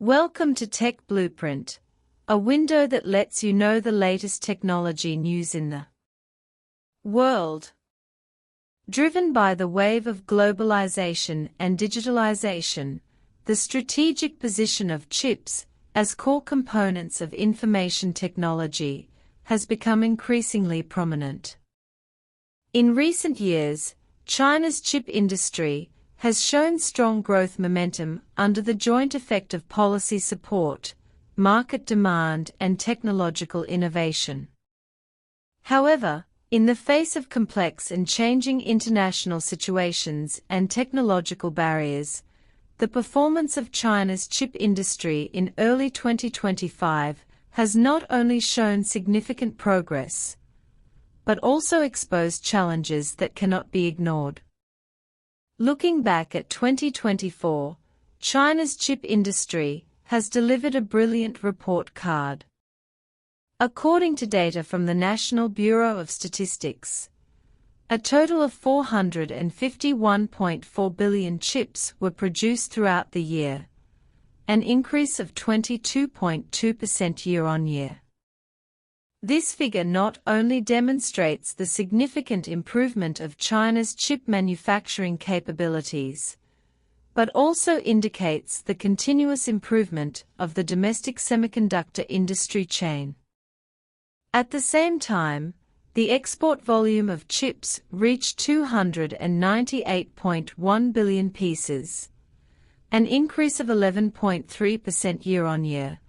Welcome to Tech Blueprint, a window that lets you know the latest technology news in the world. Driven by the wave of globalization and digitalization, the strategic position of chips as core components of information technology has become increasingly prominent. In recent years, China's chip industry has shown strong growth momentum under the joint effect of policy support, market demand, and technological innovation. However, in the face of complex and changing international situations and technological barriers, the performance of China's chip industry in early 2025 has not only shown significant progress, but also exposed challenges that cannot be ignored. Looking back at 2024, China's chip industry has delivered a brilliant report card. According to data from the National Bureau of Statistics, a total of 451.4 billion chips were produced throughout the year, an increase of 22.2% year-on-year. This figure not only demonstrates the significant improvement of China's chip manufacturing capabilities, but also indicates the continuous improvement of the domestic semiconductor industry chain. At the same time, the export volume of chips reached 298.1 billion pieces, an increase of 11.3% year-on-year,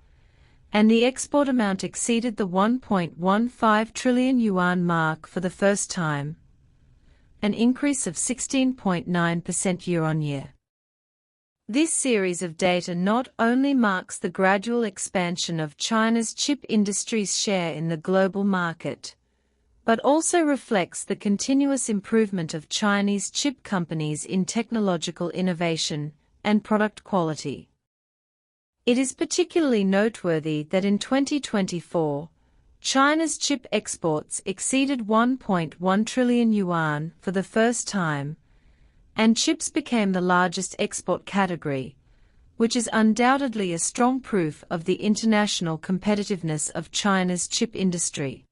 and the export amount exceeded the 1.15 trillion yuan mark for the first time, an increase of 16.9% year-on-year. This series of data not only marks the gradual expansion of China's chip industry's share in the global market, but also reflects the continuous improvement of Chinese chip companies in technological innovation and product quality. It is particularly noteworthy that in 2024, China's chip exports exceeded 1.1 trillion yuan for the first time, and chips became the largest export category, which is undoubtedly a strong proof of the international competitiveness of China's chip industry.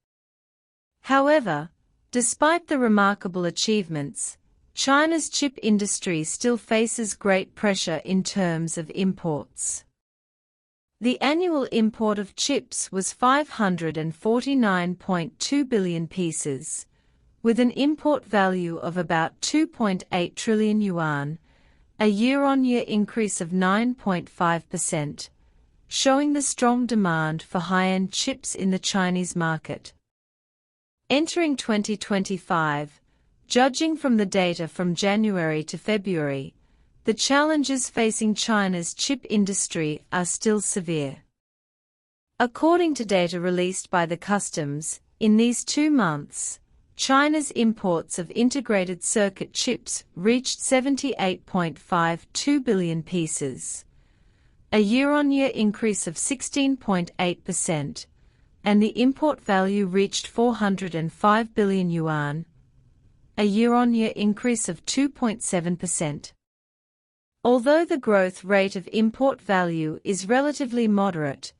However, despite the remarkable achievements, China's chip industry still faces great pressure in terms of imports. The annual import of chips was 549.2 billion pieces, with an import value of about 2.8 trillion yuan, a year-on-year increase of 9.5%, showing the strong demand for high-end chips in the Chinese market. Entering 2025, judging from the data from January to February, the challenges facing China's chip industry are still severe. According to data released by the Customs, in these 2 months, China's imports of integrated circuit chips reached 78.52 billion pieces, a year-on-year increase of 16.8%, and the import value reached 405 billion yuan, a year-on-year increase of 2.7%. Although the growth rate of import value is relatively moderate,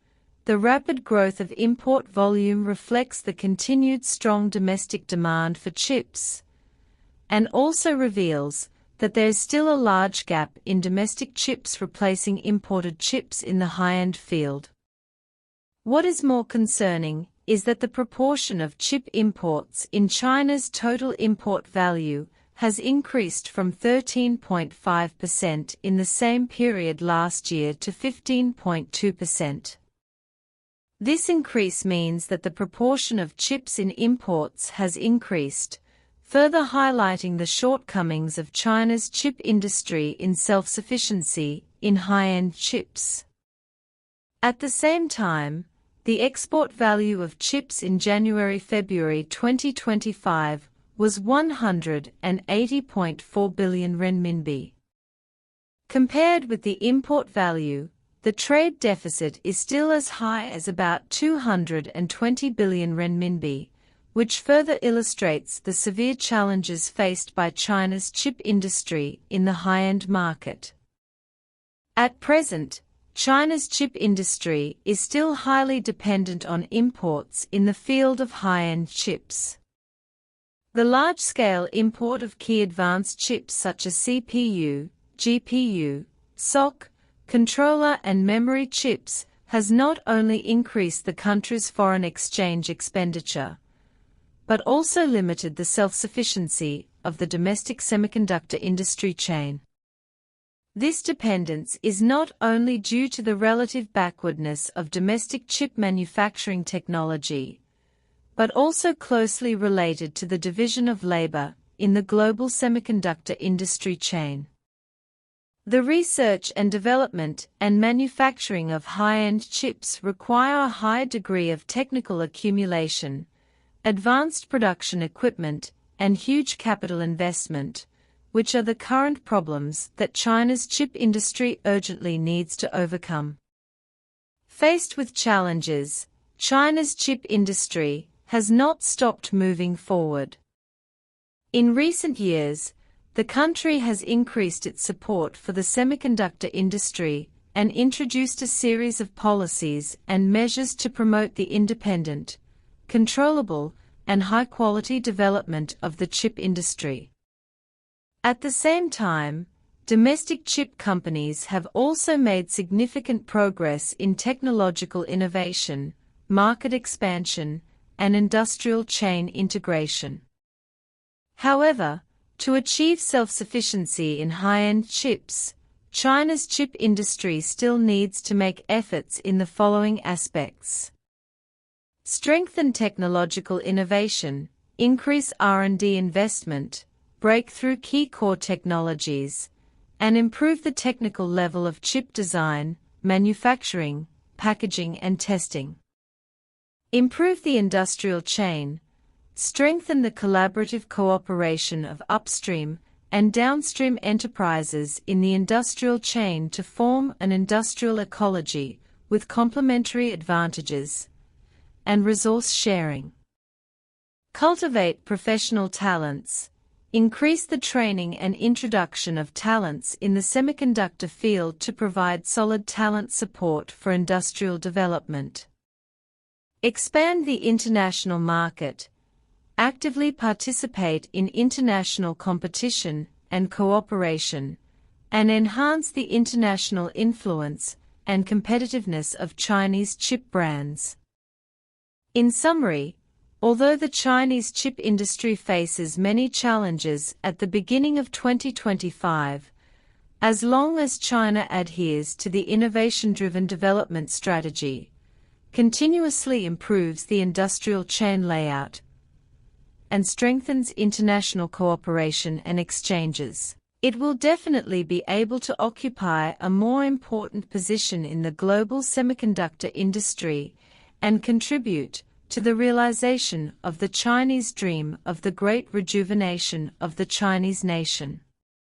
the rapid growth of import volume reflects the continued strong domestic demand for chips, and also reveals that there is still a large gap in domestic chips replacing imported chips in the high-end field. What is more concerning is that the proportion of chip imports in China's total import value has increased from 13.5% in the same period last year to 15.2%. This increase means that the proportion of chips in imports has increased, further highlighting the shortcomings of China's chip industry in self-sufficiency in high-end chips. At the same time, the export value of chips in January-February 2025 was 180.4 billion renminbi. Compared with the import value, the trade deficit is still as high as about 220 billion renminbi, which further illustrates the severe challenges faced by China's chip industry in the high-end market. At present, China's chip industry is still highly dependent on imports in the field of high-end chips. The large-scale import of key advanced chips such as CPU, GPU, SoC, controller and memory chips has not only increased the country's foreign exchange expenditure, but also limited the self-sufficiency of the domestic semiconductor industry chain. This dependence is not only due to the relative backwardness of domestic chip manufacturing technology, but also closely related to the division of labor in the global semiconductor industry chain. The research and development and manufacturing of high-end chips require a high degree of technical accumulation, advanced production equipment, and huge capital investment, which are the current problems that China's chip industry urgently needs to overcome. Faced with challenges, China's chip industry has not stopped moving forward. In recent years, the country has increased its support for the semiconductor industry and introduced a series of policies and measures to promote the independent, controllable, and high-quality development of the chip industry. At the same time, domestic chip companies have also made significant progress in technological innovation, market expansion, and industrial chain integration. However, to achieve self-sufficiency in high-end chips, China's chip industry still needs to make efforts in the following aspects: strengthen technological innovation, increase R&D investment, break through key core technologies, and improve the technical level of chip design, manufacturing, packaging and testing. Improve the industrial chain, strengthen the collaborative cooperation of upstream and downstream enterprises in the industrial chain to form an industrial ecology with complementary advantages, and resource sharing. Cultivate professional talents, increase the training and introduction of talents in the semiconductor field to provide solid talent support for industrial development. Expand the international market, actively participate in international competition and cooperation, and enhance the international influence and competitiveness of Chinese chip brands. In summary, although the Chinese chip industry faces many challenges at the beginning of 2025, as long as China adheres to the innovation-driven development strategy, continuously improves the industrial chain layout, and strengthens international cooperation and exchanges, it will definitely be able to occupy a more important position in the global semiconductor industry and contribute to the realization of the Chinese dream of the great rejuvenation of the Chinese nation.